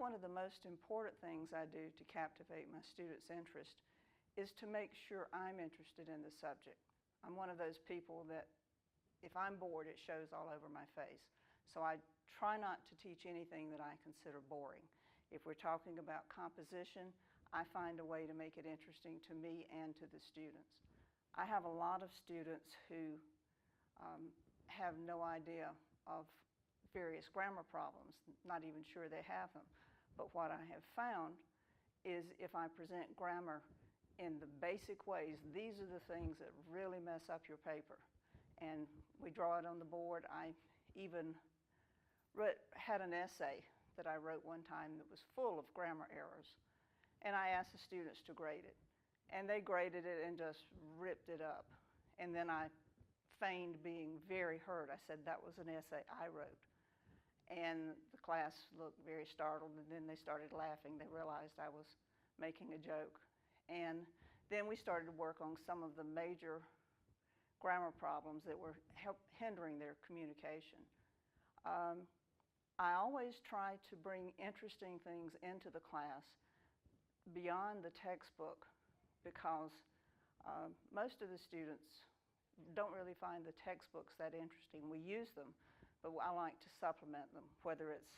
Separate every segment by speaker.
Speaker 1: one of the most important things I do to captivate my students' interest is to make sure I'm interested in the subject. I'm one of those people that if I'm bored, it shows all over my face. So I try not to teach anything that I consider boring. If we're talking about composition, I find a way to make it interesting to me and to the students. I have a lot of students who have no idea of various grammar problems, not even sure they have them. But what I have found is if I present grammar in the basic ways, these are the things that really mess up your paper. And we draw it on the board. I even had an essay that I wrote one time that was full of grammar errors. And I asked the students to grade it. And they graded it and just ripped it up. And then I feigned being very hurt. I said that was an essay I wrote. And the class looked very startled, and then they started laughing. They realized I was making a joke. And then we started to work on some of the major grammar problems that were hindering their communication. I always try to bring interesting things into the class beyond the textbook because most of the students don't really find the textbooks that interesting. We use them, but I like to supplement them, whether it's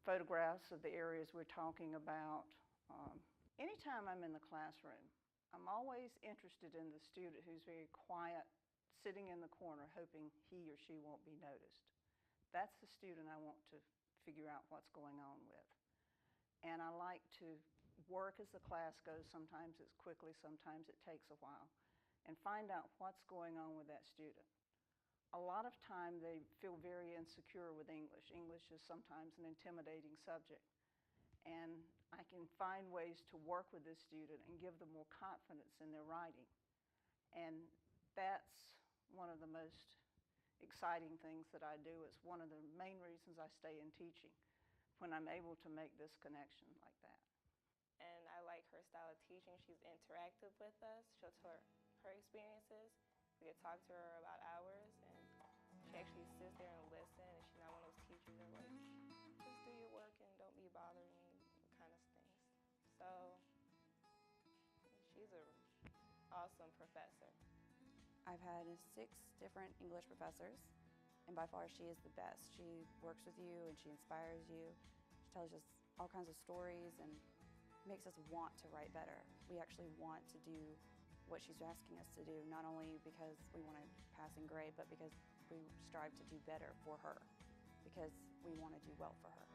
Speaker 1: photographs of the areas we're talking about. Anytime I'm in the classroom, I'm always interested in the student who's very quiet, sitting in the corner, hoping he or she won't be noticed. That's the student I want to figure out what's going on with. And I like to work as the class goes. Sometimes it's quickly, sometimes it takes a while, and find out what's going on with that student. A lot of time they feel very insecure with English. English is sometimes an intimidating subject. And I can find ways to work with this student and give them more confidence in their writing. And that's one of the most exciting things that I do. It's one of the main reasons I stay in teaching, when I'm able to make this connection like that.
Speaker 2: And I like her style of teaching. She's interactive with us. She'll tell her experiences. We could talk to her about hours, and she actually sits there and listens, and she's not one of those teachers that are like, just do your work and don't be bothering me kind of things. So she's an awesome professor.
Speaker 3: I've had 6 different English professors, and by far she is the best. She works with you and she inspires you. She tells us all kinds of stories and makes us want to write better. We actually want to do what she's asking us to do, not only because we want a passing grade, but because we strive to do better for her, because we want to do well for her.